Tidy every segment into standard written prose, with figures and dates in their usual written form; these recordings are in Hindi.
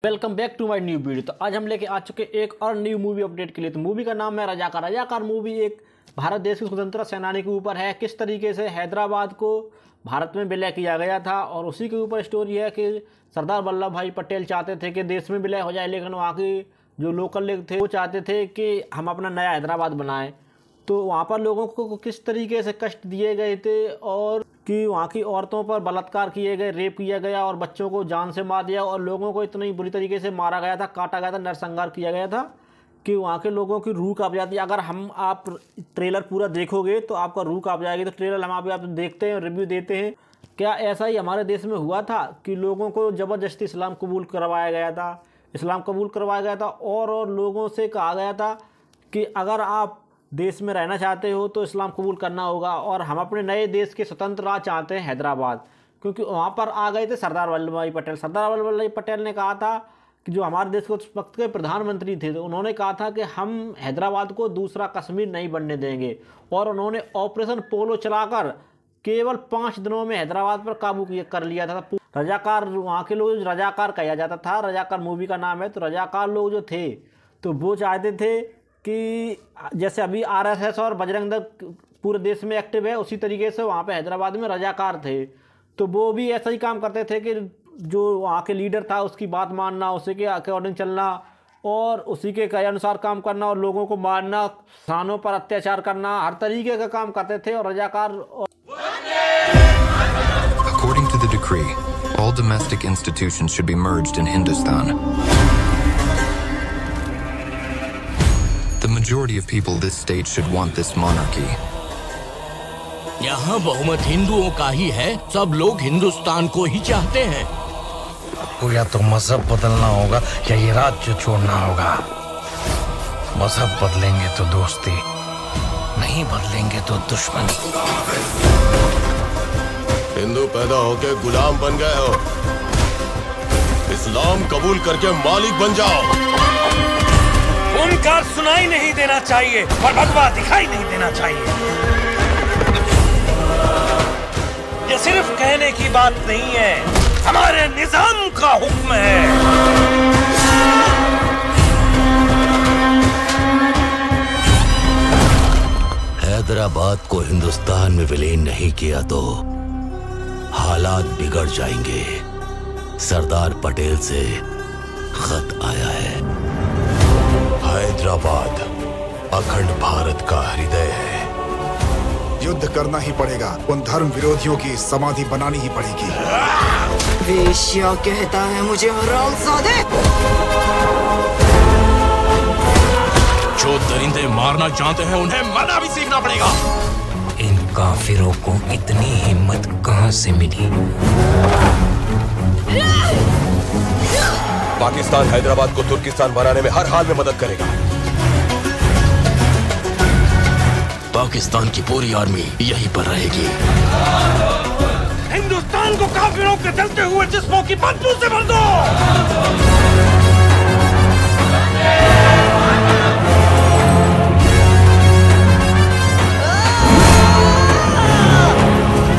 Welcome back to my new video. तो आज हम लेके आ चुके एक और न्यू मूवी अपडेट के लिए। तो मूवी का नाम है रजाकार। रजाकार मूवी एक भारत देश के स्वतंत्रता सेनानी के ऊपर है, किस तरीके से हैदराबाद को भारत में विलय किया गया था, और उसी के ऊपर स्टोरी है कि सरदार वल्लभ भाई पटेल चाहते थे कि देश में विलय हो जाए, लेकिन वहाँ के जो लोकल लोग थे वो चाहते थे कि हम अपना नया हैदराबाद बनाएं। तो वहाँ पर लोगों को किस तरीके से कष्ट दिए गए थे, और कि वहाँ की औरतों पर बलात्कार किए गए, रेप किया गया और बच्चों को जान से मार दिया, और लोगों को इतनी बुरी तरीके से मारा गया था, काटा गया था, नरसंहार किया गया था कि वहाँ के लोगों की रूह काँप जाती है। अगर आप ट्रेलर पूरा देखोगे तो आपका रूह काँप जाएगी। तो ट्रेलर हम आप देखते हैं, रिव्यू देते हैं। क्या ऐसा ही हमारे देश में हुआ था कि लोगों को ज़बरदस्ती इस्लाम कबूल करवाया गया था, और लोगों से कहा गया था कि अगर आप देश में रहना चाहते हो तो इस्लाम कबूल करना होगा, और हम अपने नए देश के स्वतंत्र राज चाहते हैं हैदराबाद। क्योंकि वहाँ पर आ गए थे सरदार वल्लभ भाई पटेल। सरदार वल्लभ भाई पटेल ने कहा था कि जो हमारे देश के उस वक्त के प्रधानमंत्री थे, तो उन्होंने कहा था कि हम हैदराबाद को दूसरा कश्मीर नहीं बनने देंगे, और उन्होंने ऑपरेशन पोलो चलाकर केवल 5 दिनों में हैदराबाद पर काबू कर लिया था। रजाकार, वहाँ के लोग रजाकार कहा जाता था, रजाकार मूवी का नाम है। तो रजाकार लोग जो थे तो वो चाहते थे कि जैसे अभी आरएसएस और बजरंग दल पूरे देश में एक्टिव है, उसी तरीके से वहाँ पे हैदराबाद में रजाकार थे। तो वो भी ऐसा ही काम करते थे कि जो वहाँ के लीडर था उसकी बात मानना, उसी के अकॉर्डिंग चलना, और उसी के कहे अनुसार काम करना, और लोगों को मारना, किसानों पर अत्याचार करना, हर तरीके का काम करते थे। और रजाकार According to the decree, all domestic institutions should be merged in Hindustan. The majority of people this state should want this monarchy. यहाँ बहुमत हिंदुओं का ही है, सब लोग हिंदुस्तान को ही चाहते हैं। आपको या तो मजहब बदलना होगा या ये राज्य छोड़ना होगा। मजहब बदलेंगे तो दोस्ती, नहीं बदलेंगे तो दुश्मनी। हिंदू पैदा होके गुलाम बन गए हो, इस्लाम कबूल करके मालिक बन जाओ। ओंकार सुनाई नहीं देना चाहिए और भगवा दिखाई नहीं देना चाहिए। ये सिर्फ कहने की बात नहीं है, हमारे निजाम का हुक्म है। हैदराबाद को हिंदुस्तान में विलीन नहीं किया तो हालात बिगड़ जाएंगे। सरदार पटेल से खत आया है। हैदराबाद अखंड भारत का हृदय है। युद्ध करना ही पड़ेगा, उन धर्म विरोधियों की समाधि बनानी ही पड़ेगी। वेश्या कहता है मुझे हरामजादे। जो दरिंदे मारना जानते हैं उन्हें मरना भी सीखना पड़ेगा। इन काफिरों को इतनी हिम्मत कहां से मिली? पाकिस्तान हैदराबाद को तुर्किस्तान बनाने में हर हाल में मदद करेगा। पाकिस्तान की पूरी आर्मी यहीं पर रहेगी। हिंदुस्तान को काफिरों के जलते हुए जिस्मों की बदबू से भर दो।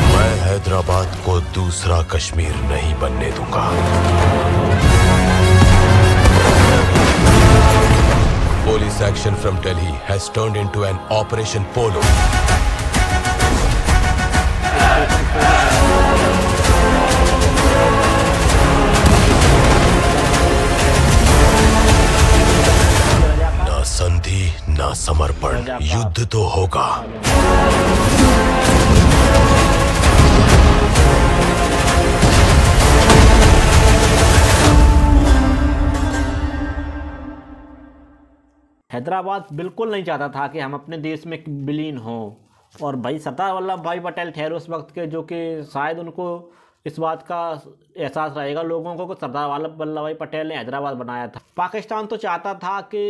मैं हैदराबाद को दूसरा कश्मीर नहीं बनने दूंगा। Police action from Delhi has turned into an Operation Polo. ना संधि ना समर्पण, युद्ध तो होगा। हैदराबाद बिल्कुल नहीं चाहता था कि हम अपने देश में विलीन हों। और भाई सरदार वल्लभ भाई पटेल ठहरे उस वक्त के, जो कि शायद उनको इस बात का एहसास रहेगा लोगों को कि सरदार वल्लभ भाई पटेल ने हैदराबाद बनाया था। पाकिस्तान तो चाहता था कि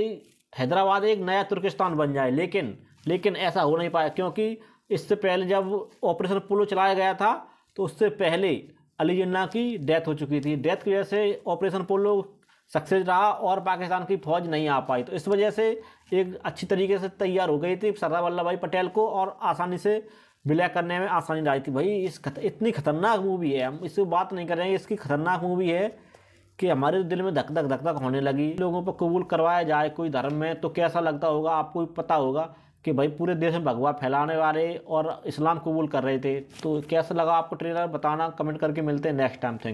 हैदराबाद एक नया तुर्किस्तान बन जाए, लेकिन ऐसा हो नहीं पाया, क्योंकि इससे पहले जब ऑपरेशन पोलो चलाया गया था तो उससे पहले अली जिन्ना की डेथ हो चुकी थी। डेथ की वजह से ऑपरेशन पोलो सक्सेस रहा और पाकिस्तान की फौज नहीं आ पाई। तो इस वजह से एक अच्छी तरीके से तैयार हो गई थी सरदार वल्लभ भाई पटेल को, और आसानी से विलय करने में आसानी रही थी। भाई इतनी खतरनाक मूवी है, हम इससे बात नहीं कर रहे हैं, इसकी खतरनाक मूवी है कि हमारे दिल में धक धक होने लगी। लोगों पर कबूल करवाया जाए कोई धर्म में तो कैसा लगता होगा, आपको भी पता होगा कि भाई पूरे देश में भगवा फैलाने वाले और इस्लाम कबूल कर रहे थे। तो कैसा लगा आपको ट्रेलर, बताना कमेंट करके। मिलते हैं नेक्स्ट टाइम। Thank you.